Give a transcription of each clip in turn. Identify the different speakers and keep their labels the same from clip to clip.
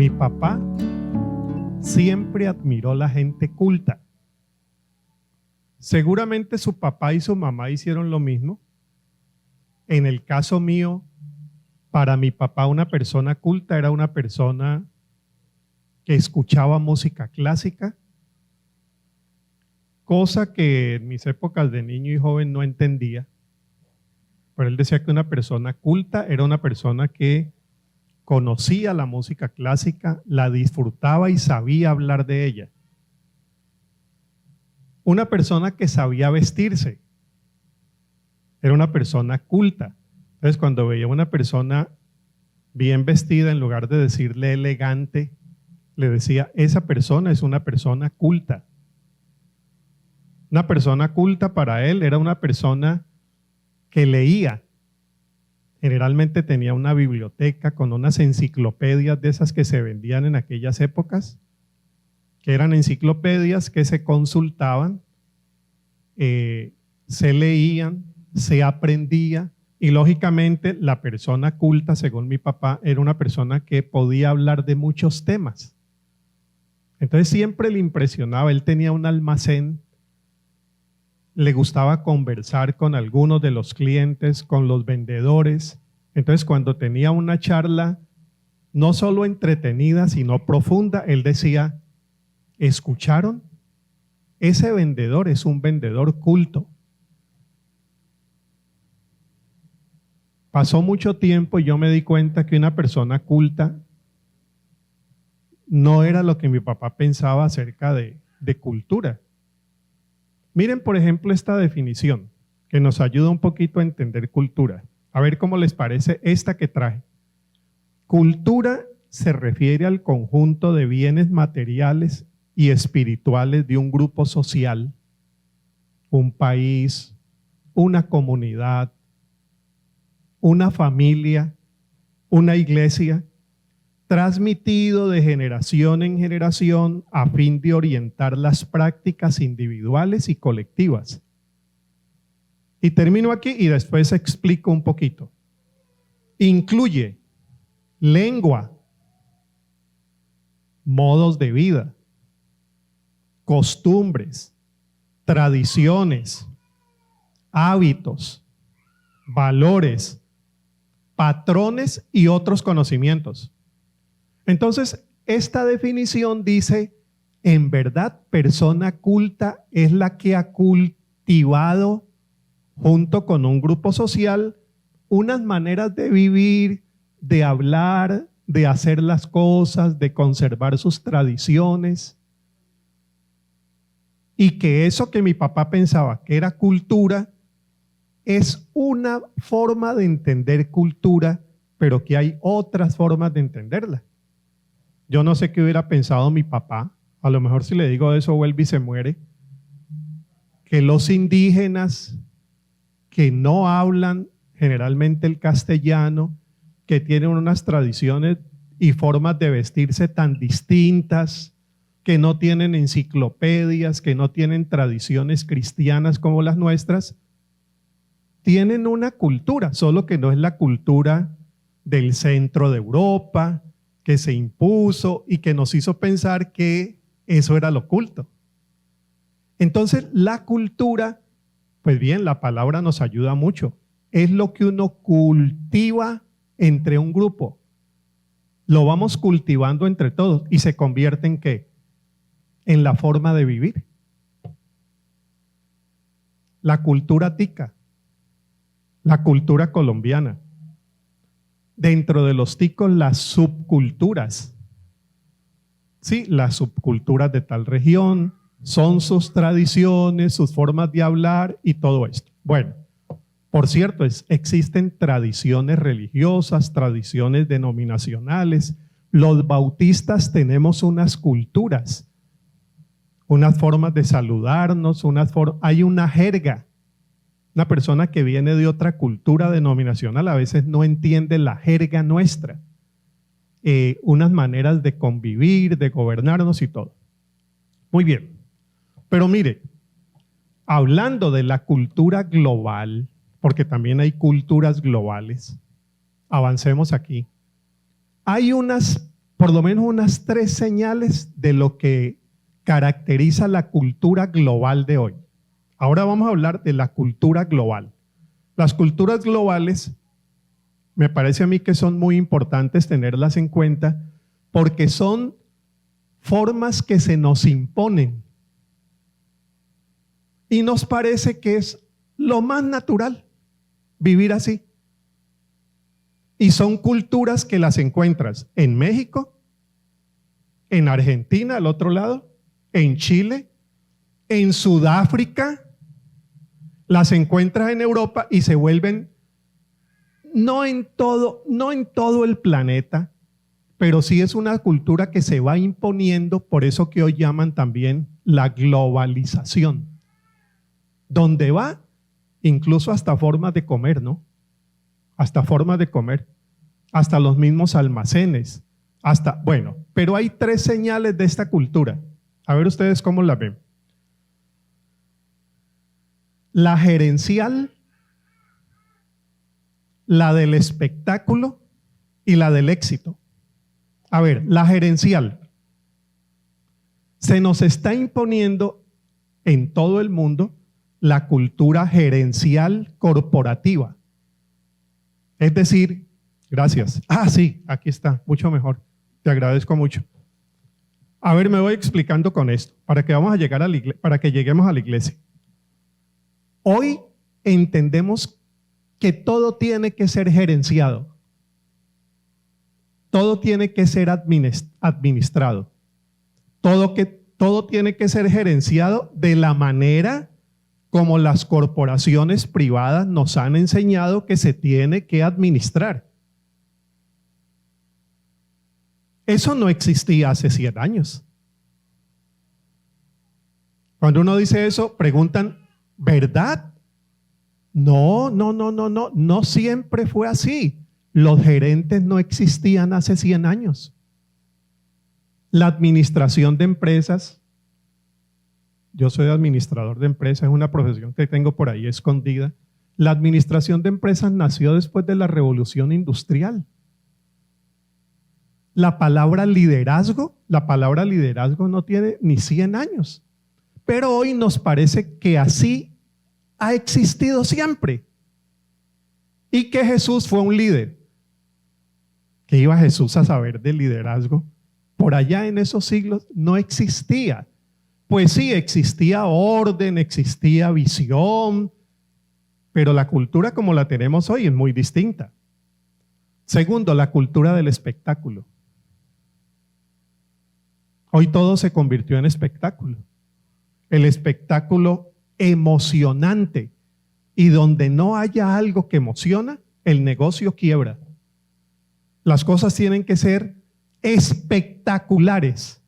Speaker 1: Mi papá siempre admiró la gente culta. Seguramente su papá y su mamá hicieron lo mismo. En el caso mío, para mi papá una persona culta era una persona que escuchaba música clásica, cosa que en mis épocas de niño y joven no entendía. Pero él decía que una persona culta era una persona que conocía la música clásica, la disfrutaba y sabía hablar de ella. Una persona que sabía vestirse era una persona culta. Entonces, cuando veía a una persona bien vestida, en lugar de decirle elegante, le decía, esa persona es una persona culta. Una persona culta para él era una persona que leía. Generalmente tenía una biblioteca con unas enciclopedias de esas que se vendían en aquellas épocas, que eran enciclopedias que se consultaban, se leían, se aprendía, y lógicamente la persona culta, según mi papá, era una persona que podía hablar de muchos temas. Entonces siempre le impresionaba, él tenía un almacén, le gustaba conversar con algunos de los clientes, con los vendedores. Entonces cuando tenía una charla no solo entretenida, sino profunda, él decía, ¿escucharon? Ese vendedor es un vendedor culto. Pasó mucho tiempo y yo me di cuenta que una persona culta no era lo que mi papá pensaba acerca de cultura. Miren, por ejemplo, esta definición que nos ayuda un poquito a entender cultura. A ver cómo les parece esta que traje. Cultura se refiere al conjunto de bienes materiales y espirituales de un grupo social, un país, una comunidad, una familia, una iglesia, transmitido de generación en generación a fin de orientar las prácticas individuales y colectivas. Y termino aquí y después explico un poquito. Incluye lengua, modos de vida, costumbres, tradiciones, hábitos, valores, patrones y otros conocimientos. Entonces, esta definición dice, en verdad, persona culta es la que ha cultivado junto con un grupo social unas maneras de vivir, de hablar, de hacer las cosas, de conservar sus tradiciones. Y que eso que mi papá pensaba que era cultura, es una forma de entender cultura, pero que hay otras formas de entenderla. Yo no sé qué hubiera pensado mi papá, a lo mejor si le digo eso vuelve y se muere, que los indígenas que no hablan generalmente el castellano, que tienen unas tradiciones y formas de vestirse tan distintas, que no tienen enciclopedias, que no tienen tradiciones cristianas como las nuestras, tienen una cultura, solo que no es la cultura del centro de Europa, que se impuso y que nos hizo pensar que eso era lo culto. Entonces, la cultura, pues bien, la palabra nos ayuda mucho. Es lo que uno cultiva entre un grupo. Lo vamos cultivando entre todos y se convierte en ¿qué? En la forma de vivir. La cultura tica, la cultura colombiana. Dentro de los ticos, las subculturas. Sí, las subculturas de tal región, son sus tradiciones, sus formas de hablar y todo esto. Bueno, por cierto, existen tradiciones religiosas, tradiciones denominacionales. Los bautistas tenemos unas culturas, unas formas de saludarnos, hay una jerga. Una persona que viene de otra cultura denominacional a veces no entiende la jerga nuestra, unas maneras de convivir, de gobernarnos y todo. Muy bien, pero mire, hablando de la cultura global, porque también hay culturas globales, avancemos aquí. Hay unas por lo menos unas 3 señales de lo que caracteriza la cultura global de hoy. Ahora vamos a hablar de la cultura global. Las culturas globales, me parece a mí que son muy importantes tenerlas en cuenta porque son formas que se nos imponen y nos parece que es lo más natural vivir así. Y son culturas que las encuentras en México, en Argentina, al otro lado, en Chile, en Sudáfrica, las encuentras en Europa y se vuelven, no en todo el planeta, pero sí es una cultura que se va imponiendo, por eso que hoy llaman también la globalización. Donde va, incluso hasta formas de comer, ¿no? Hasta formas de comer, hasta los mismos almacenes, bueno, pero hay 3 señales de esta cultura. A ver ustedes cómo la ven. La gerencial, la del espectáculo y la del éxito. A ver, la gerencial. Se nos está imponiendo en todo el mundo la cultura gerencial corporativa. Es decir, gracias. Sí, aquí está, mucho mejor. Te agradezco mucho. A ver, me voy explicando con esto, para que lleguemos a la iglesia. Hoy entendemos que todo tiene que ser gerenciado. Todo tiene que ser administrado. Todo tiene que ser gerenciado de la manera como las corporaciones privadas nos han enseñado que se tiene que administrar. Eso no existía hace 100 años. Cuando uno dice eso, preguntan, ¿verdad? No siempre fue así. Los gerentes no existían hace 100 años. La administración de empresas, yo soy administrador de empresas, es una profesión que tengo por ahí escondida. La administración de empresas nació después de la Revolución Industrial. La palabra liderazgo no tiene ni 100 años. Pero hoy nos parece que así ha existido siempre. Y que Jesús fue un líder. ¿Qué iba Jesús a saber de liderazgo? Por allá en esos siglos no existía. Pues sí, existía orden, existía visión, pero la cultura como la tenemos hoy es muy distinta. Segundo, la cultura del espectáculo. Hoy todo se convirtió en espectáculo. El espectáculo emocionante. Y donde no haya algo que emociona, el negocio quiebra. Las cosas tienen que ser espectaculares.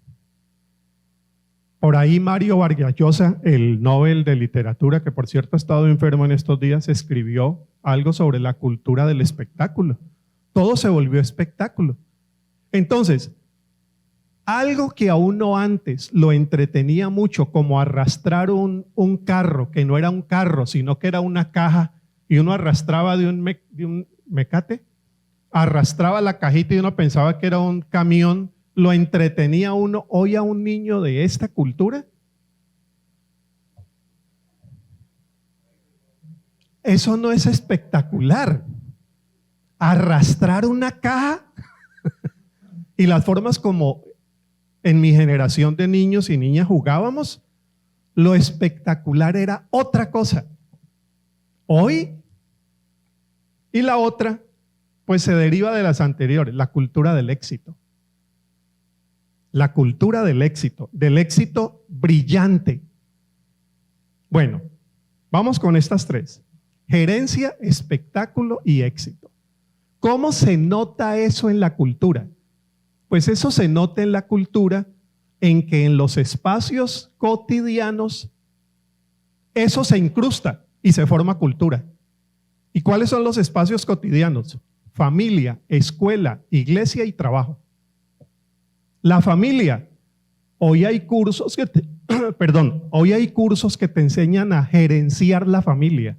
Speaker 1: Por ahí Mario Vargas Llosa, el Nobel de Literatura, que por cierto ha estado enfermo en estos días, escribió algo sobre la cultura del espectáculo. Todo se volvió espectáculo. Entonces, algo que a uno antes lo entretenía mucho, como arrastrar un carro, que no era un carro, sino que era una caja, y uno arrastraba de un mecate, arrastraba la cajita y uno pensaba que era un camión, lo entretenía uno. Hoy a un niño de esta cultura, eso no es espectacular. Arrastrar una caja y las formas como en mi generación de niños y niñas jugábamos, lo espectacular era otra cosa. Hoy, y la otra, pues se deriva de las anteriores, la cultura del éxito. La cultura del éxito brillante. Bueno, vamos con estas 3. Gerencia, espectáculo y éxito. ¿Cómo se nota eso en la cultura? Pues eso se nota en la cultura en que en los espacios cotidianos eso se incrusta y se forma cultura. ¿Y cuáles son los espacios cotidianos? Familia, escuela, iglesia y trabajo. La familia, hoy hay cursos que te enseñan a gerenciar la familia.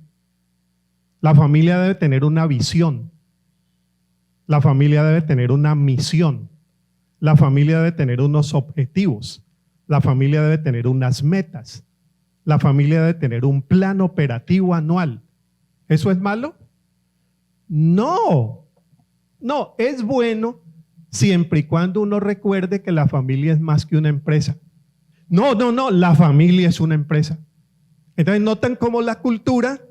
Speaker 1: La familia debe tener una visión. La familia debe tener una misión. La familia debe tener unos objetivos. La familia debe tener unas metas. La familia debe tener un plan operativo anual. ¿Eso es malo? No, no, es bueno siempre y cuando uno recuerde que la familia es más que una empresa. No, no, no, la familia es una empresa. Entonces notan cómo la cultura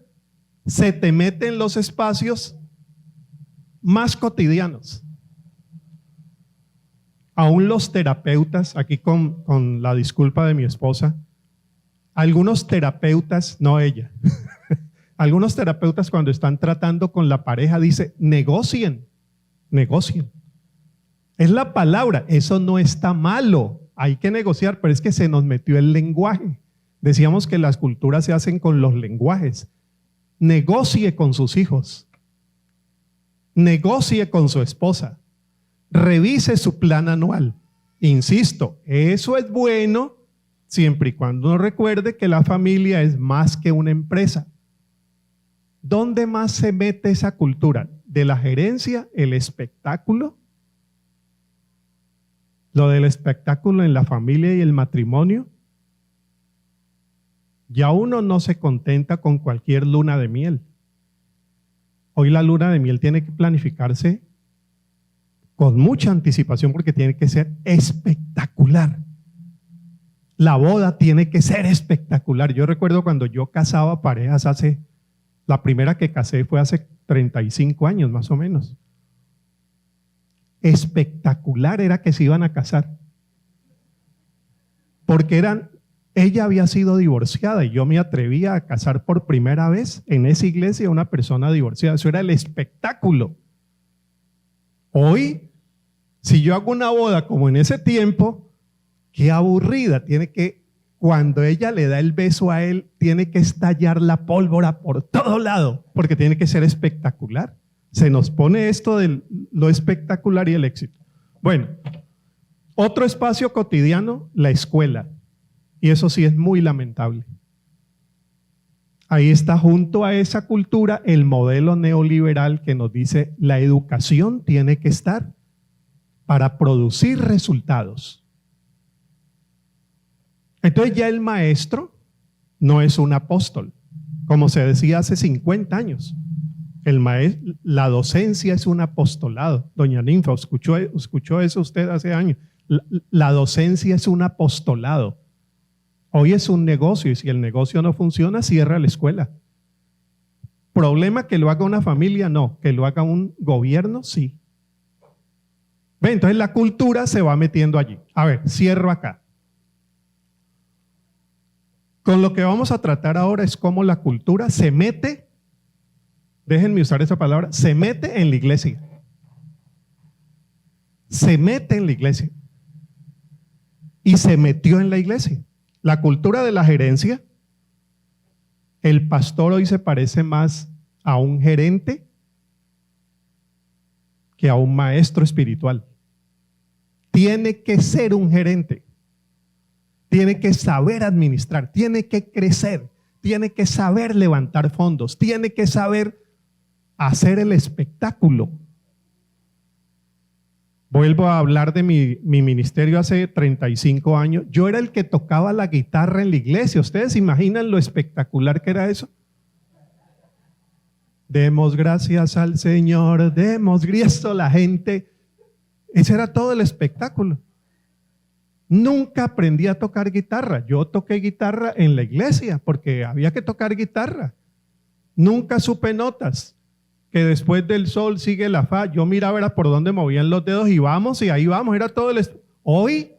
Speaker 1: se te mete en los espacios más cotidianos. Aún los terapeutas, aquí con la disculpa de mi esposa, algunos terapeutas, no ella, algunos terapeutas cuando están tratando con la pareja dicen, negocien, negocien. Es la palabra, eso no está malo, hay que negociar, pero es que se nos metió el lenguaje. Decíamos que las culturas se hacen con los lenguajes. Negocie con sus hijos, negocie con su esposa, revise su plan anual. Insisto, eso es bueno siempre y cuando uno recuerde que la familia es más que una empresa. ¿Dónde más se mete esa cultura? De la gerencia, el espectáculo. Lo del espectáculo en la familia y el matrimonio. Ya uno no se contenta con cualquier luna de miel. Hoy la luna de miel tiene que planificarse con mucha anticipación porque tiene que ser espectacular. La boda tiene que ser espectacular. Yo recuerdo cuando yo casaba parejas la primera que casé fue hace 35 años más o menos. Espectacular era que se iban a casar. Porque ella había sido divorciada y yo me atrevía a casar por primera vez en esa iglesia a una persona divorciada. Eso era el espectáculo. Hoy, si yo hago una boda como en ese tiempo, qué aburrida. Cuando ella le da el beso a él, tiene que estallar la pólvora por todo lado, porque tiene que ser espectacular. Se nos pone esto de lo espectacular y el éxito. Bueno, otro espacio cotidiano, la escuela. Y eso sí es muy lamentable. Ahí está junto a esa cultura el modelo neoliberal que nos dice la educación tiene que estar para producir resultados. Entonces ya el maestro no es un apóstol, como se decía hace 50 años. La docencia es un apostolado. Doña Ninfa, ¿escuchó eso usted hace años? La docencia es un apostolado. Hoy es un negocio y si el negocio no funciona, cierra la escuela. ¿Problema que lo haga una familia? No. ¿Que lo haga un gobierno? Sí. ¿Ve? Entonces la cultura se va metiendo allí. A ver, cierro acá. Con lo que vamos a tratar ahora es cómo la cultura se mete, déjenme usar esa palabra, se mete en la iglesia. Se mete en la iglesia. Y se metió en la iglesia. La cultura de la gerencia, el pastor hoy se parece más a un gerente que a un maestro espiritual. Tiene que ser un gerente. Tiene que saber administrar, tiene que crecer, tiene que saber levantar fondos, tiene que saber hacer el espectáculo. Vuelvo a hablar de mi ministerio hace 35 años. Yo era el que tocaba la guitarra en la iglesia. ¿Ustedes se imaginan lo espectacular que era eso? Demos gracias al Señor, demos gracias a la gente. Ese era todo el espectáculo. Nunca aprendí a tocar guitarra. Yo toqué guitarra en la iglesia porque había que tocar guitarra. Nunca supe notas. Que después del sol sigue la fa. Yo miraba era por dónde movían los dedos y vamos, y ahí vamos. Era todo Hoy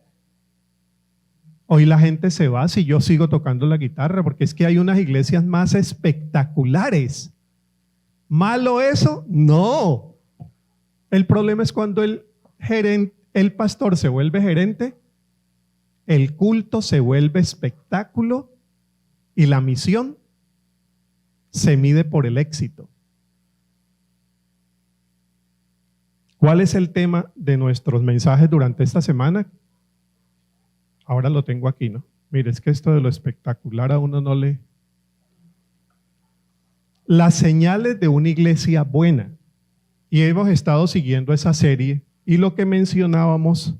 Speaker 1: la gente se va si yo sigo tocando la guitarra, porque es que hay unas iglesias más espectaculares. ¿Malo eso? No. El problema es cuando el pastor se vuelve gerente, el culto se vuelve espectáculo y la misión se mide por el éxito. ¿Cuál es el tema de nuestros mensajes durante esta semana? Ahora lo tengo aquí, ¿no? Mire, es que esto de lo espectacular a uno no le... Las señales de una iglesia buena. Y hemos estado siguiendo esa serie y lo que mencionábamos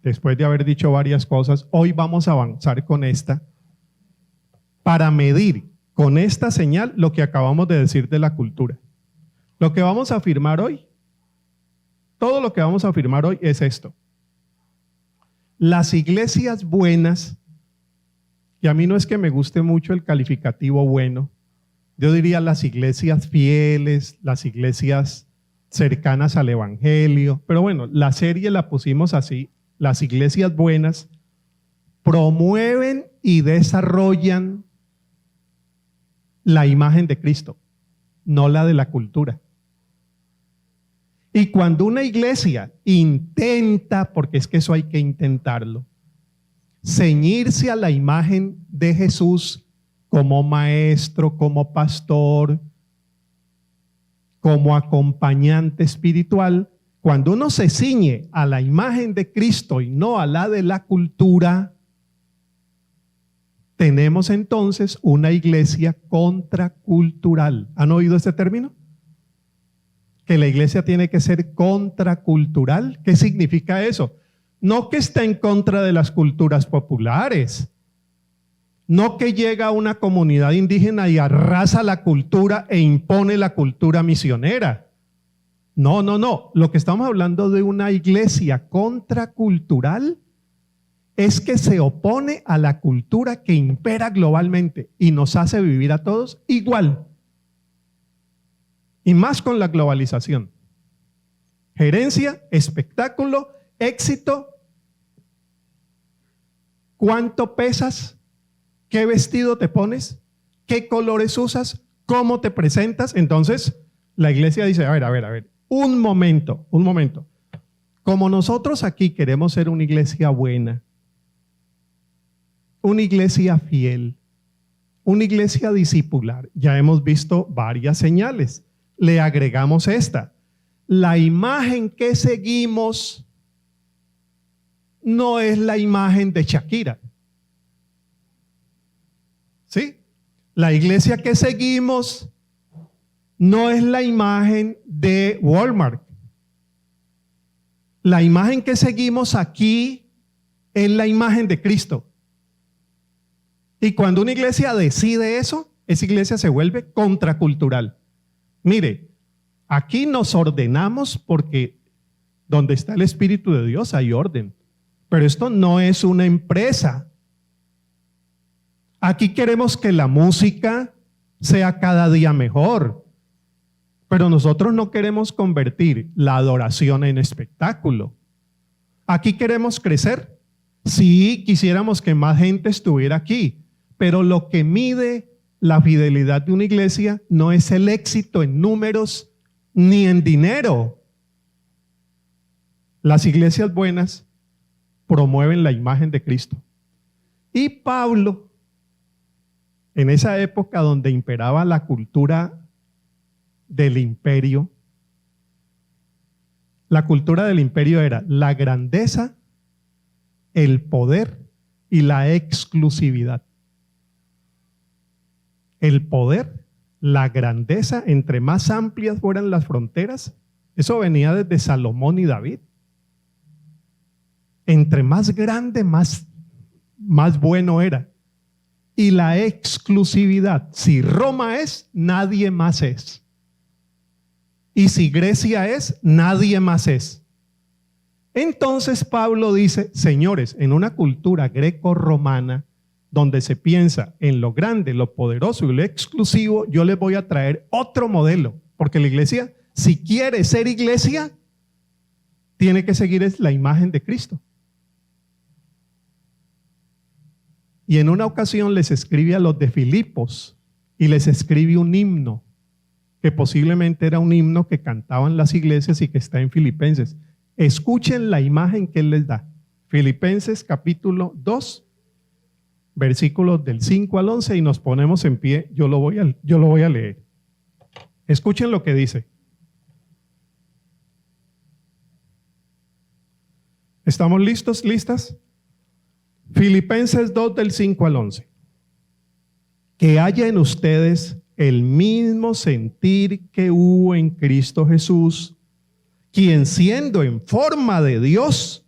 Speaker 1: después de haber dicho varias cosas, hoy vamos a avanzar con esta para medir con esta señal lo que acabamos de decir de la cultura. Lo que vamos a afirmar hoy, todo lo que vamos a afirmar hoy es esto. Las iglesias buenas, y a mí no es que me guste mucho el calificativo bueno, yo diría las iglesias fieles, las iglesias cercanas al evangelio, pero bueno, la serie la pusimos así, las iglesias buenas promueven y desarrollan la imagen de Cristo, no la de la cultura. Y cuando una iglesia intenta, porque es que eso hay que intentarlo, ceñirse a la imagen de Jesús como maestro, como pastor, como acompañante espiritual, cuando uno se ciñe a la imagen de Cristo y no a la de la cultura, tenemos entonces una iglesia contracultural. ¿Han oído este término? Que la iglesia tiene que ser contracultural. ¿Qué significa eso? No que está en contra de las culturas populares, no que llega a una comunidad indígena y arrasa la cultura e impone la cultura misionera. No, no, no. Lo que estamos hablando de una iglesia contracultural es que se opone a la cultura que impera globalmente y nos hace vivir a todos igual. Y más con la globalización. Gerencia, espectáculo, éxito. ¿Cuánto pesas? ¿Qué vestido te pones? ¿Qué colores usas? ¿Cómo te presentas? Entonces, la iglesia dice, a ver, un momento. Como nosotros aquí queremos ser una iglesia buena, una iglesia fiel, una iglesia discipular, ya hemos visto varias señales. Le agregamos esta. La imagen que seguimos no es la imagen de Shakira. ¿Sí? La iglesia que seguimos no es la imagen de Walmart. La imagen que seguimos aquí es la imagen de Cristo. Y cuando una iglesia decide eso, esa iglesia se vuelve contracultural. Mire, aquí nos ordenamos porque donde está el Espíritu de Dios hay orden. Pero esto no es una empresa. Aquí queremos que la música sea cada día mejor. Pero nosotros no queremos convertir la adoración en espectáculo. Aquí queremos crecer. Sí, quisiéramos que más gente estuviera aquí. Pero lo que mide la fidelidad de una iglesia no es el éxito en números ni en dinero. Las iglesias buenas promueven la imagen de Cristo. Y Pablo, en esa época donde imperaba la cultura del imperio, la cultura del imperio era la grandeza, el poder y la exclusividad. El poder, la grandeza, entre más amplias fueran las fronteras, eso venía desde Salomón y David. Entre más grande, más bueno era. Y la exclusividad, si Roma es, nadie más es. Y si Grecia es, nadie más es. Entonces Pablo dice, señores, en una cultura greco-romana, donde se piensa en lo grande, lo poderoso y lo exclusivo, yo les voy a traer otro modelo. Porque la iglesia, si quiere ser iglesia, tiene que seguir la imagen de Cristo. Y en una ocasión les escribe a los de Filipos y les escribe un himno, que posiblemente era un himno que cantaban las iglesias y que está en Filipenses. Escuchen la imagen que él les da. Filipenses capítulo 2, versículos del 5 al 11 y nos ponemos en pie. Yo lo voy a leer. Escuchen lo que dice. ¿Estamos listos? ¿Listas? Filipenses 2 del 5 al 11. Que haya en ustedes el mismo sentir que hubo en Cristo Jesús, quien siendo en forma de Dios,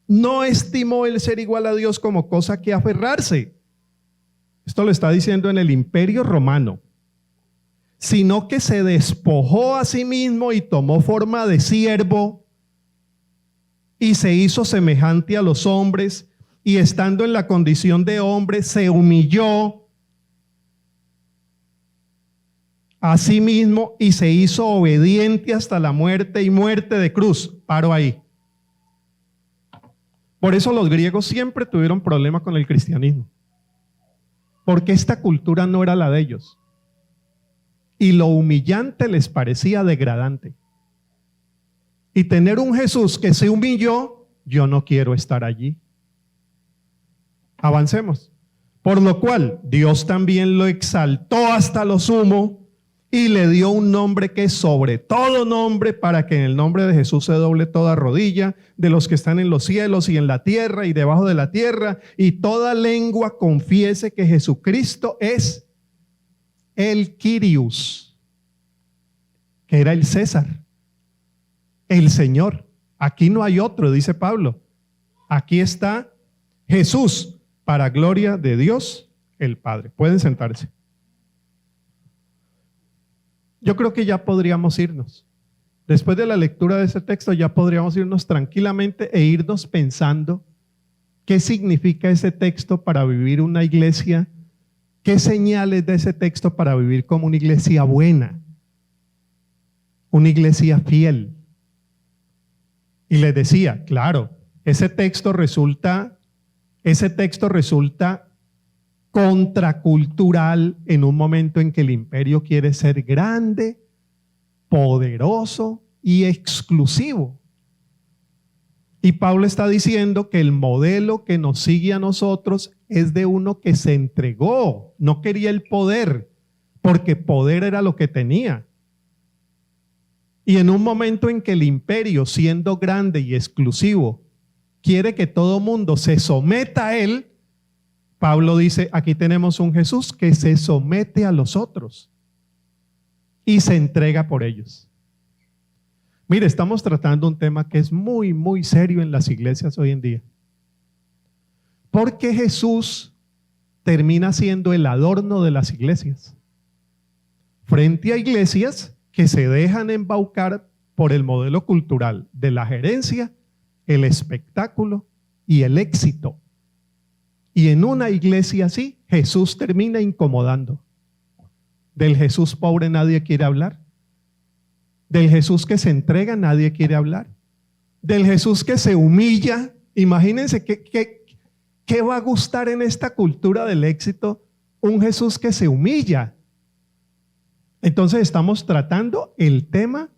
Speaker 1: no estimó el ser igual a Dios como cosa que aferrarse. Esto lo está diciendo en el Imperio Romano. Sino que se despojó a sí mismo y tomó forma de siervo y se hizo semejante a los hombres, y estando en la condición de hombre se humilló a sí mismo y se hizo obediente hasta la muerte y muerte de cruz. Paro ahí. Por eso los griegos siempre tuvieron problemas con el cristianismo, porque esta cultura no era la de ellos. Y lo humillante les parecía degradante. Y tener un Jesús que se humilló, yo no quiero estar allí. Avancemos. Por lo cual, Dios también lo exaltó hasta lo sumo y le dio un nombre que es sobre todo nombre, para que en el nombre de Jesús se doble toda rodilla de los que están en los cielos y en la tierra y debajo de la tierra, y toda lengua confiese que Jesucristo es el Kyrios, que era el César, el Señor. Aquí no hay otro, dice Pablo. Aquí está Jesús, para gloria de Dios el Padre. Pueden sentarse. Yo creo que ya podríamos irnos. Después de la lectura de ese texto ya podríamos irnos tranquilamente e irnos pensando qué significa ese texto para vivir una iglesia, qué señales de ese texto para vivir como una iglesia buena, una iglesia fiel. Y les decía, claro, ese texto resulta contracultural en un momento en que el imperio quiere ser grande, poderoso y exclusivo. Y Pablo está diciendo que el modelo que nos sigue a nosotros es de uno que se entregó, no quería el poder, porque poder era lo que tenía. Y en un momento en que el imperio, siendo grande y exclusivo, quiere que todo mundo se someta a él, Pablo dice, aquí tenemos un Jesús que se somete a los otros y se entrega por ellos. Mire, estamos tratando un tema que es muy, muy serio en las iglesias hoy en día. Porque Jesús termina siendo el adorno de las iglesias. Frente a iglesias que se dejan embaucar por el modelo cultural de la gerencia, el espectáculo y el éxito. Y en una iglesia así, Jesús termina incomodando. Del Jesús pobre nadie quiere hablar. Del Jesús que se entrega nadie quiere hablar. Del Jesús que se humilla. Imagínense ¿qué va a gustar en esta cultura del éxito? Un Jesús que se humilla. Entonces estamos tratando el tema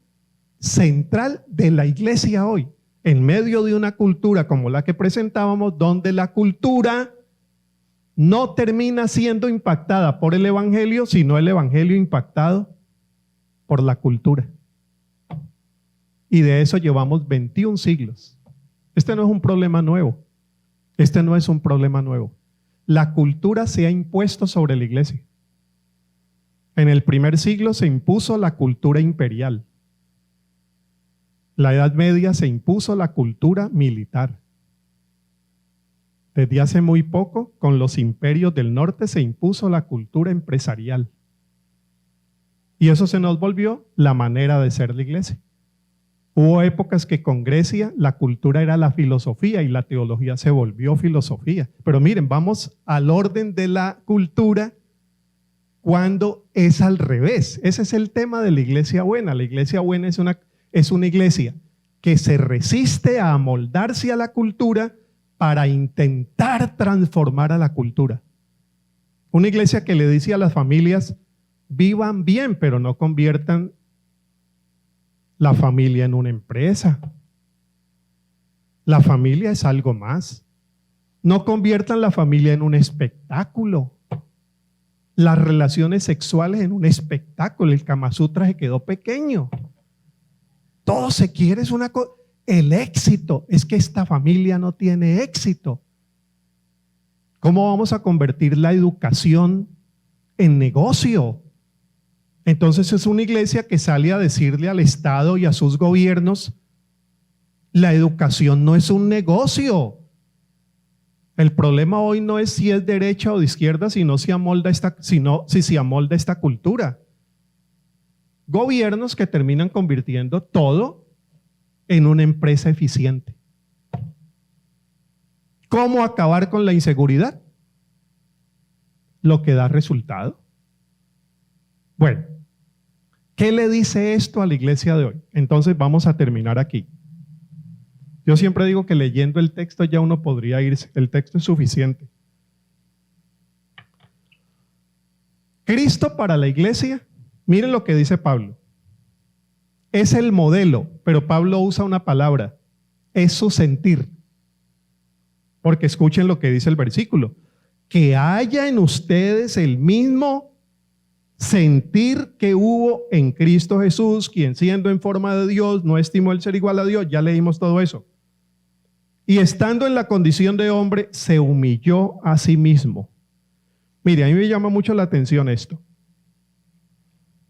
Speaker 1: central de la iglesia hoy, en medio de una cultura como la que presentábamos, donde la cultura no termina siendo impactada por el evangelio, sino el evangelio impactado por la cultura. Y de eso llevamos 21 siglos. Este no es un problema nuevo. Este no es un problema nuevo. La cultura se ha impuesto sobre la iglesia. En el primer siglo se impuso la cultura imperial. La Edad Media se impuso la cultura militar. Desde hace muy poco, con los imperios del norte, se impuso la cultura empresarial. Y eso se nos volvió la manera de ser la iglesia. Hubo épocas que con Grecia la cultura era la filosofía y la teología se volvió filosofía. Pero miren, vamos al orden de la cultura cuando es al revés. Ese es el tema de la iglesia buena. La iglesia buena es una iglesia que se resiste a amoldarse a la cultura para intentar transformar a la cultura. Una iglesia que le dice a las familias, vivan bien, pero no conviertan la familia en una empresa. La familia es algo más. No conviertan la familia en un espectáculo. Las relaciones sexuales en un espectáculo. El Kama Sutra se quedó pequeño. Todo se quiere, es una cosa. El éxito es que esta familia no tiene éxito. ¿Cómo vamos a convertir la educación en negocio? Entonces es una iglesia que sale a decirle al Estado y a sus gobiernos, La educación no es un negocio. El problema hoy no es si es derecha o de izquierda, sino si se amolda esta cultura. Gobiernos que terminan convirtiendo todo en una empresa eficiente. ¿Cómo acabar con la inseguridad? Lo que da resultado. Bueno, ¿qué le dice esto a la iglesia de hoy? Entonces vamos a terminar aquí. Yo siempre digo que leyendo el texto ya uno podría irse. El texto es suficiente. Cristo para la iglesia, miren lo que dice Pablo. Es el modelo, pero Pablo usa una palabra, es su sentir. Porque escuchen lo que dice el versículo. Que haya en ustedes el mismo sentir que hubo en Cristo Jesús, quien siendo en forma de Dios no estimó el ser igual a Dios. Ya leímos todo eso. Y estando en la condición de hombre, se humilló a sí mismo. Mire, a mí me llama mucho la atención esto.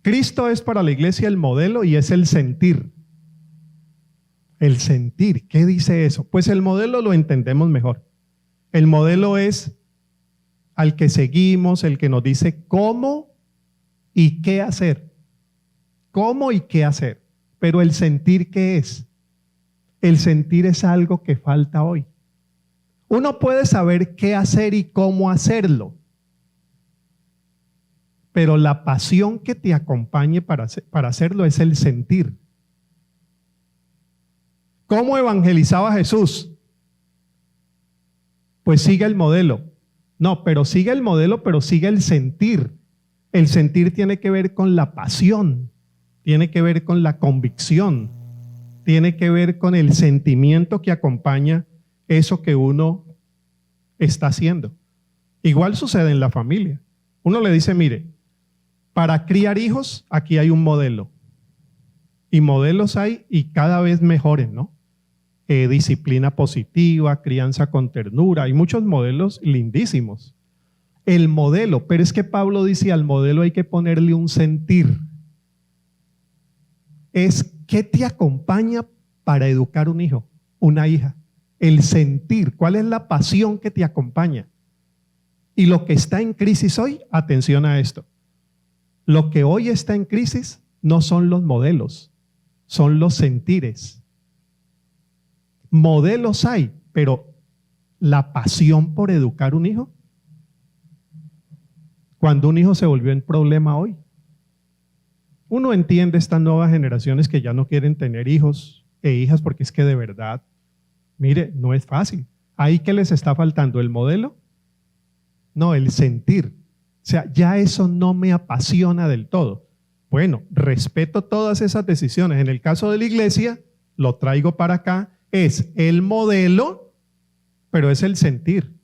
Speaker 1: Cristo es para la iglesia el modelo y es el sentir. El sentir, ¿qué dice eso? Pues el modelo lo entendemos mejor. El modelo es al que seguimos, el que nos dice cómo y qué hacer. ¿Cómo y qué hacer? Pero el sentir, ¿qué es? El sentir es algo que falta hoy. Uno puede saber qué hacer y cómo hacerlo, pero la pasión que te acompañe para hacerlo es el sentir. ¿Cómo evangelizaba Jesús? Pues sigue el modelo. No, pero sigue el modelo, pero sigue el sentir. El sentir tiene que ver con la pasión, tiene que ver con la convicción, tiene que ver con el sentimiento que acompaña eso que uno está haciendo. Igual sucede en la familia. Uno le dice, mire, para criar hijos, aquí hay un modelo. Y modelos hay y cada vez mejores, ¿no? Disciplina positiva, crianza con ternura. Hay muchos modelos lindísimos. El modelo, pero es que Pablo dice al modelo hay que ponerle un sentir. Es ¿qué te acompaña para educar un hijo, una hija? El sentir, ¿cuál es la pasión que te acompaña? Y lo que está en crisis hoy, atención a esto. Lo que hoy está en crisis no son los modelos, son los sentires. Modelos hay, pero la pasión por educar un hijo. Cuando un hijo se volvió en problema hoy. Uno entiende estas nuevas generaciones que ya no quieren tener hijos e hijas porque es que de verdad, mire, no es fácil. ¿Ahí qué les está faltando? ¿El modelo? No, el sentir. O sea, ya eso no me apasiona del todo. Bueno, respeto todas esas decisiones. En el caso de la iglesia, lo traigo para acá, es el modelo, pero es el sentir.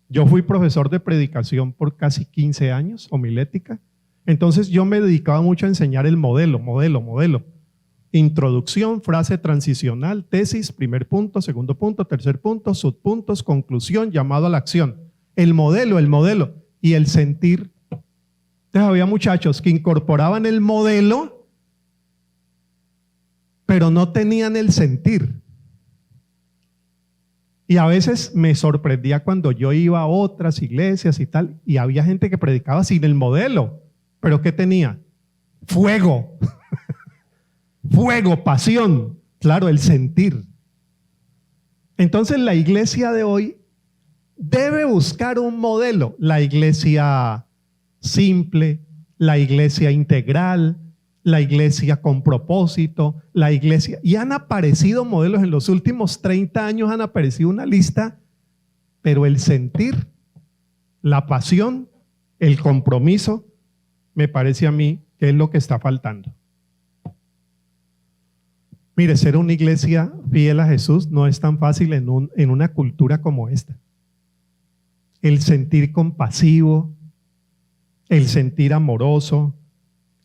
Speaker 1: Yo fui profesor de predicación por casi 15 años, homilética. Entonces yo me dedicaba mucho a enseñar el modelo. Introducción, frase transicional, tesis, primer punto, segundo punto, tercer punto, subpuntos, conclusión, llamado a la acción. El modelo y el sentir. Entonces había muchachos que incorporaban el modelo, pero no tenían el sentir. Y a veces me sorprendía cuando yo iba a otras iglesias y tal, y había gente que predicaba sin el modelo. ¿Pero qué tenía? Fuego. Fuego, pasión. Claro, el sentir. Entonces la iglesia de hoy debe buscar un modelo. La iglesia simple, la iglesia integral, la iglesia con propósito, la iglesia. Y han aparecido modelos en los últimos 30 años, han aparecido una lista, pero el sentir, la pasión, el compromiso, me parece a mí que es lo que está faltando. Mire, ser una iglesia fiel a Jesús no es tan fácil en una cultura como esta. El sentir compasivo, el sentir amoroso,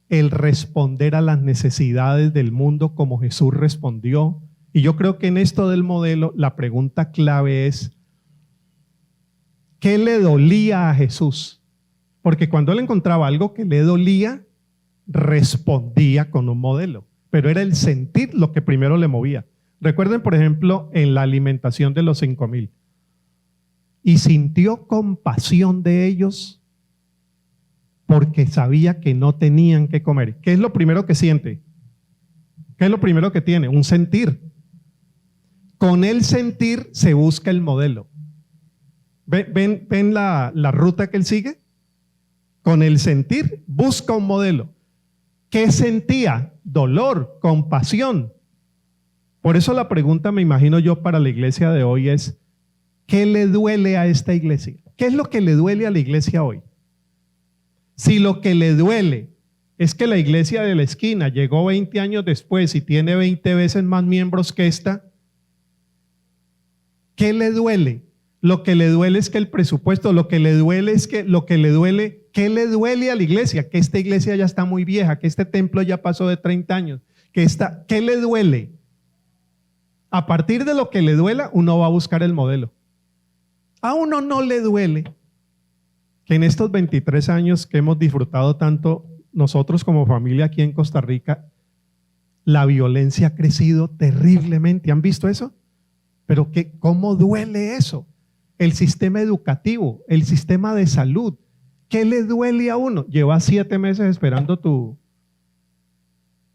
Speaker 1: el responder a las necesidades del mundo como Jesús respondió. Y yo creo que en esto del modelo la pregunta clave es, ¿qué le dolía a Jesús? Porque cuando él encontraba algo que le dolía, respondía con un modelo. pero era el sentir lo que primero le movía. Recuerden, por ejemplo, en la alimentación de los 5,000. Y sintió compasión de ellos porque sabía que no tenían que comer. ¿Qué es lo primero que siente? ¿Qué es lo primero que tiene? Un sentir. Con el sentir se busca el modelo. ¿Ven la ruta que él sigue? Con el sentir busca un modelo. ¿Qué sentía? Dolor, compasión. Por eso la pregunta, me imagino yo, para la iglesia de hoy es, ¿qué le duele a esta iglesia? ¿Qué es lo que le duele a la iglesia hoy? Si lo que le duele es que la iglesia de la esquina llegó 20 años después y tiene 20 veces más miembros que esta, ¿qué le duele? Lo que le duele es que el presupuesto, lo que le duele es que ¿qué le duele a la iglesia? Que esta iglesia ya está muy vieja, que este templo ya pasó de 30 años, ¿qué le duele? A partir de lo que le duela, uno va a buscar el modelo. A uno no le duele que en estos 23 años que hemos disfrutado tanto nosotros como familia aquí en Costa Rica, la violencia ha crecido terriblemente. ¿Han visto eso? Pero ¿cómo duele eso? El sistema educativo, el sistema de salud, ¿qué le duele a uno? Llevas 7 meses esperando tu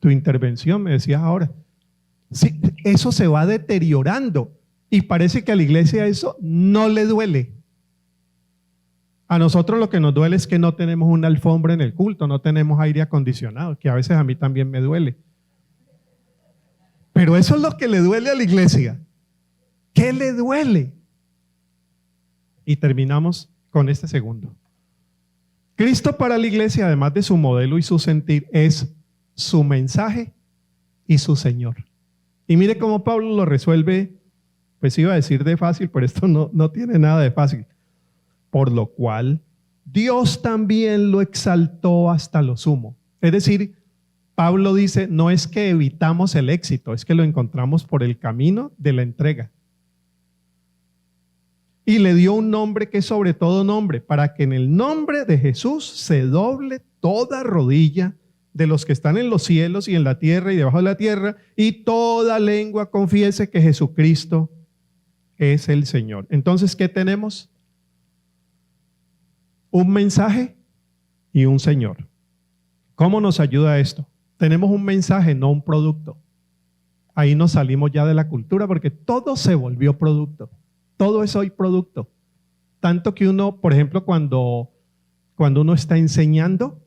Speaker 1: intervención, me decías ahora. Sí, eso se va deteriorando y parece que a la iglesia eso no le duele. A nosotros lo que nos duele es que no tenemos una alfombra en el culto, no tenemos aire acondicionado, que a veces a mí también me duele. Pero eso es lo que le duele a la iglesia. ¿Qué le duele? Y terminamos con este segundo. Cristo para la iglesia, además de su modelo y su sentir, es su mensaje y su Señor. Y mire cómo Pablo lo resuelve, pues iba a decir de fácil, pero esto no tiene nada de fácil. Por lo cual Dios también lo exaltó hasta lo sumo. Es decir, Pablo dice, no es que evitamos el éxito, es que lo encontramos por el camino de la entrega. Y le dio un nombre que es sobre todo nombre, para que en el nombre de Jesús se doble toda rodilla de los que están en los cielos y en la tierra y debajo de la tierra, y toda lengua confiese que Jesucristo es el Señor. Entonces, ¿qué tenemos? Un mensaje y un Señor. ¿Cómo nos ayuda esto? Tenemos un mensaje, no un producto. Ahí nos salimos ya de la cultura porque todo se volvió producto. Todo es hoy producto. Tanto que uno, por ejemplo, cuando uno está enseñando,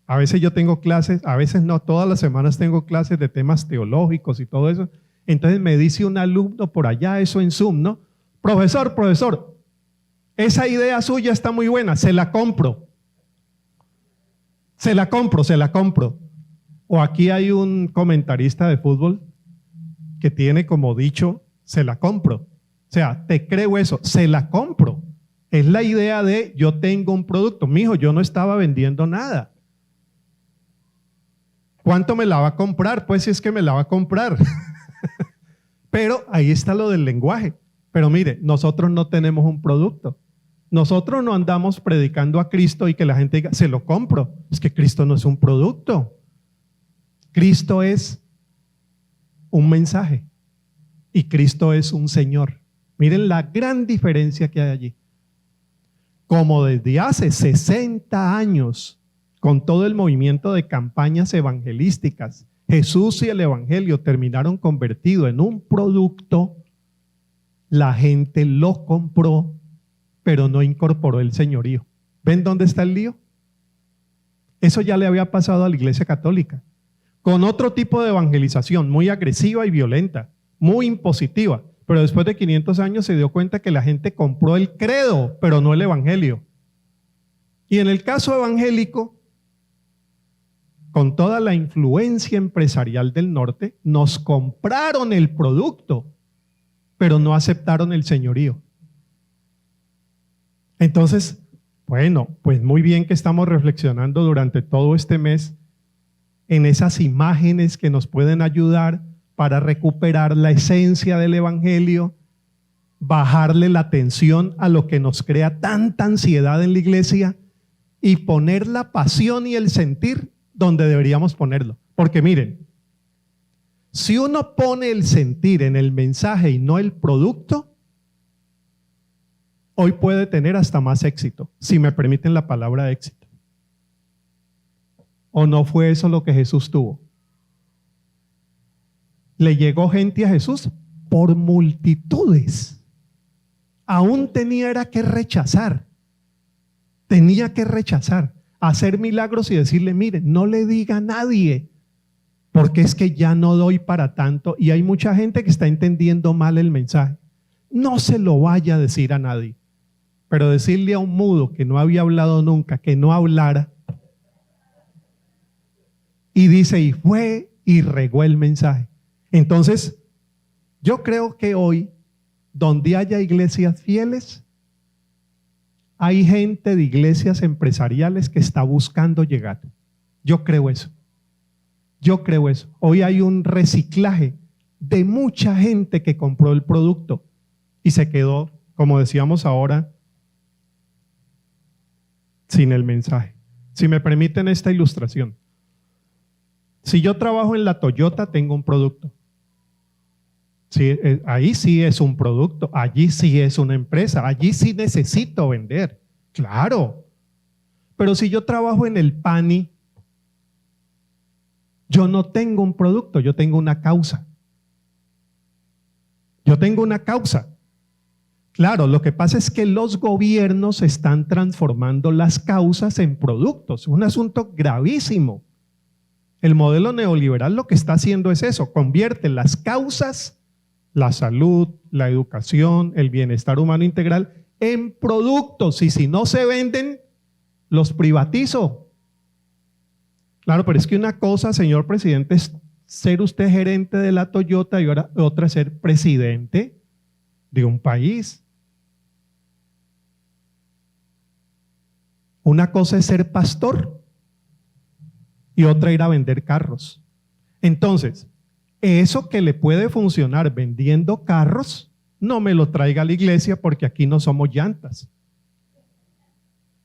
Speaker 1: a veces yo tengo clases, a veces no, todas las semanas tengo clases de temas teológicos y todo eso. Entonces me dice un alumno por allá, eso en Zoom, ¿no? Profesor, esa idea suya está muy buena, se la compro. Se la compro. O aquí hay un comentarista de fútbol que tiene como dicho, se la compro. O sea, te creo eso, se la compro. Es la idea de yo tengo un producto. Mijo, yo no estaba vendiendo nada. ¿Cuánto me la va a comprar? Pues si es que me la va a comprar. Pero ahí está lo del lenguaje. Pero mire, nosotros no tenemos un producto. Nosotros no andamos predicando a Cristo y que la gente diga, se lo compro. Es que Cristo no es un producto. Cristo es un mensaje y Cristo es un Señor. Miren la gran diferencia que hay allí. Como desde hace 60 años, con todo el movimiento de campañas evangelísticas, Jesús y el Evangelio terminaron convertido en un producto, la gente lo compró, pero no incorporó el señorío. ¿Ven dónde está el lío? Eso ya le había pasado a la Iglesia Católica, con otro tipo de evangelización, muy agresiva y violenta, muy impositiva, pero después de 500 años se dio cuenta que la gente compró el credo, pero no el evangelio. Y en el caso evangélico, con toda la influencia empresarial del norte, nos compraron el producto, pero no aceptaron el señorío. Entonces, bueno, pues muy bien que estamos reflexionando durante todo este mes en esas imágenes que nos pueden ayudar para recuperar la esencia del evangelio, bajarle la atención a lo que nos crea tanta ansiedad en la iglesia y poner la pasión y el sentir donde deberíamos ponerlo. Porque miren, Si uno pone el sentir en el mensaje y no el producto, hoy puede tener hasta más éxito, si me permiten la palabra éxito. ¿O no fue eso lo que Jesús tuvo? Le llegó gente a Jesús por multitudes. Aún tenía que rechazar. Tenía que rechazar, hacer milagros y decirle, mire, no le diga a nadie, porque es que ya no doy para tanto. Y hay mucha gente que está entendiendo mal el mensaje. No se lo vaya a decir a nadie. Pero decirle a un mudo que no había hablado nunca, que no hablara, y dice, y fue y regó el mensaje. Entonces, yo creo que hoy, donde haya iglesias fieles, hay gente de iglesias empresariales que está buscando llegar. Yo creo eso. Yo creo eso. Hoy hay un reciclaje de mucha gente que compró el producto y se quedó, como decíamos ahora, sin el mensaje. Si me permiten esta ilustración. Si yo trabajo en la Toyota, tengo un producto. Sí, ahí sí es un producto, allí sí es una empresa, allí sí necesito vender, claro. Pero si yo trabajo en el PANI, yo no tengo un producto, yo tengo una causa. Yo tengo una causa. Claro, lo que pasa es que los gobiernos están transformando las causas en productos, un asunto gravísimo. El modelo neoliberal lo que está haciendo es eso, convierte las causas, la salud, la educación, el bienestar humano integral, en productos, y si no se venden, los privatizo. Claro, pero es que una cosa, señor presidente, es ser usted gerente de la Toyota y otra ser presidente de un país. Una cosa es ser pastor y otra ir a vender carros. Entonces, eso que le puede funcionar vendiendo carros, no me lo traiga a la iglesia porque aquí no somos llantas.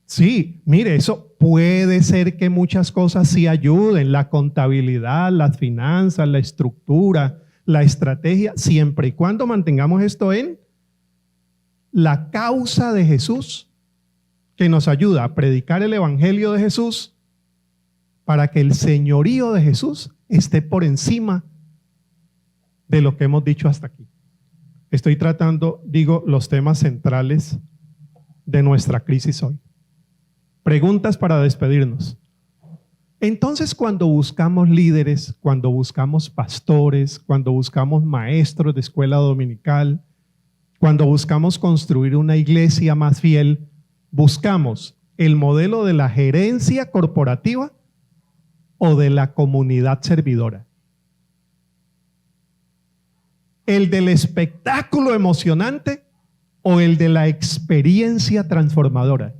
Speaker 1: Sí, mire, eso puede ser que muchas cosas sí ayuden, la contabilidad, las finanzas, la estructura, la estrategia, siempre y cuando mantengamos esto en la causa de Jesús, que nos ayuda a predicar el evangelio de Jesús para que el señorío de Jesús esté por encima de lo que hemos dicho hasta aquí. Estoy tratando, los temas centrales de nuestra crisis hoy. Preguntas para despedirnos. Entonces, cuando buscamos líderes, cuando buscamos pastores, cuando buscamos maestros de escuela dominical, cuando buscamos construir una iglesia más fiel, ¿buscamos el modelo de la gerencia corporativa o de la comunidad servidora? ¿El del espectáculo emocionante o el de la experiencia transformadora?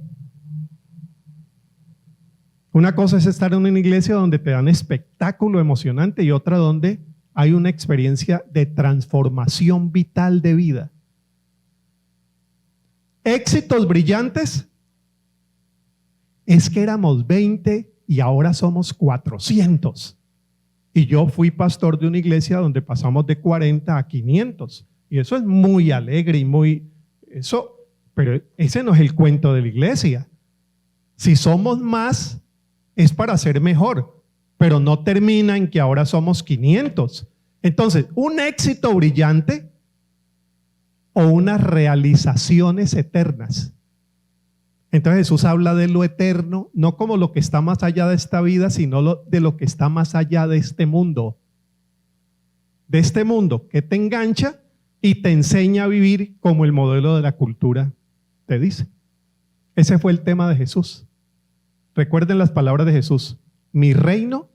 Speaker 1: Una cosa es estar en una iglesia donde te dan espectáculo emocionante y otra donde hay una experiencia de transformación vital de vida. Éxitos brillantes es que éramos 20 y ahora somos 400. Y yo fui pastor de una iglesia donde pasamos de 40 a 500. Y eso es muy alegre y pero ese no es el cuento de la iglesia. Si somos más, es para ser mejor, pero no termina en que ahora somos 500. Entonces, un éxito brillante o unas realizaciones eternas. Entonces Jesús habla de lo eterno, no como lo que está más allá de esta vida, sino de lo que está más allá de este mundo. De este mundo que te engancha y te enseña a vivir como el modelo de la cultura te dice. Ese fue el tema de Jesús. Recuerden las palabras de Jesús. Mi reino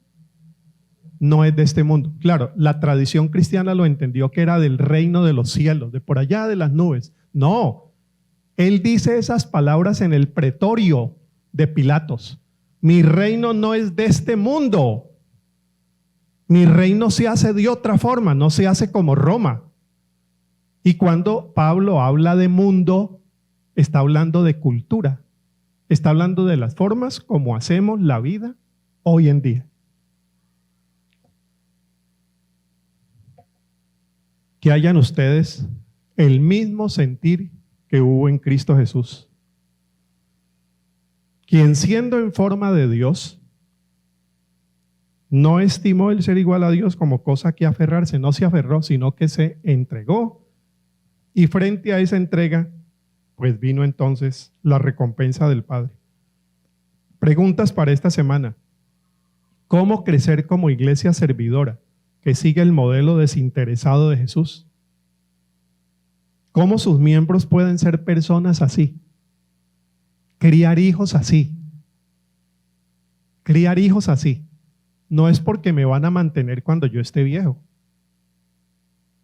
Speaker 1: no es de este mundo. Claro, la tradición cristiana lo entendió que era del reino de los cielos, de por allá de las nubes. No. Él dice esas palabras en el pretorio de Pilatos. Mi reino no es de este mundo. Mi reino se hace de otra forma, no se hace como Roma. Y cuando Pablo habla de mundo, está hablando de cultura. Está hablando de las formas como hacemos la vida hoy en día. que hayan ustedes el mismo sentir que hubo en Cristo Jesús, quien siendo en forma de Dios, no estimó el ser igual a Dios como cosa que aferrarse, no se aferró, sino que se entregó. Y frente a esa entrega, pues vino entonces la recompensa del Padre. Preguntas para esta semana. ¿Cómo crecer como iglesia servidora que sigue el modelo desinteresado de Jesús? ¿Cómo sus miembros pueden ser personas así? Criar hijos así. Criar hijos así. No es porque me van a mantener cuando yo esté viejo.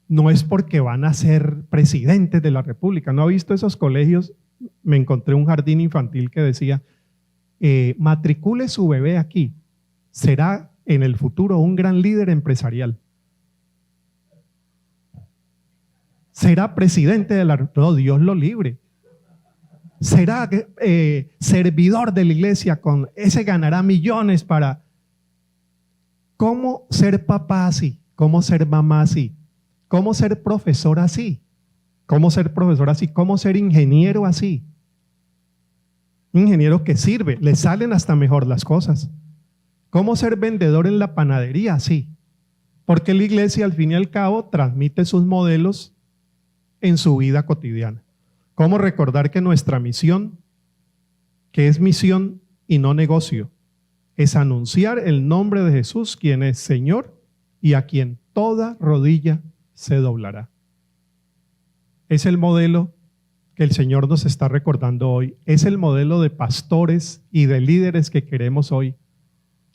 Speaker 1: No es porque van a ser presidentes de la República. ¿No ha visto esos colegios? Me encontré un jardín infantil que decía, matricule su bebé aquí. Será en el futuro un gran líder empresarial. Será presidente de la República. No, Dios lo libre. Será servidor de la iglesia, con ese ganará millones para... ¿Cómo ser papá así? ¿Cómo ser mamá así? ¿Cómo ser profesor así? ¿Cómo ser profesor así? ¿Cómo ser ingeniero así? Un ingeniero que sirve, le salen hasta mejor las cosas. ¿Cómo ser vendedor en la panadería así? Porque la iglesia al fin y al cabo transmite sus modelos en su vida cotidiana. ¿Cómo recordar que nuestra misión, que es misión y no negocio, es anunciar el nombre de Jesús, quien es Señor y a quien toda rodilla se doblará? Es el modelo que el Señor nos está recordando hoy. Es el modelo de pastores y de líderes que queremos hoy.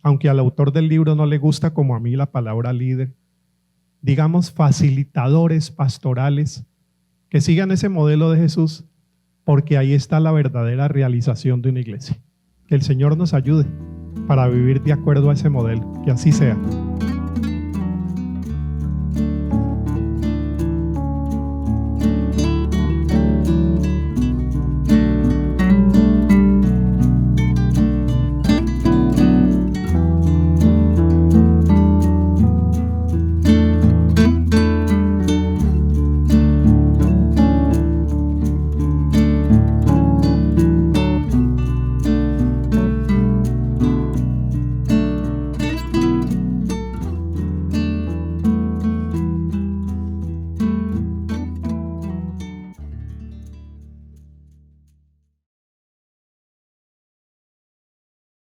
Speaker 1: Aunque al autor del libro no le gusta como a mí la palabra líder, digamos facilitadores pastorales que sigan ese modelo de Jesús, porque ahí está la verdadera realización de una iglesia. Que el Señor nos ayude para vivir de acuerdo a ese modelo. Que así sea.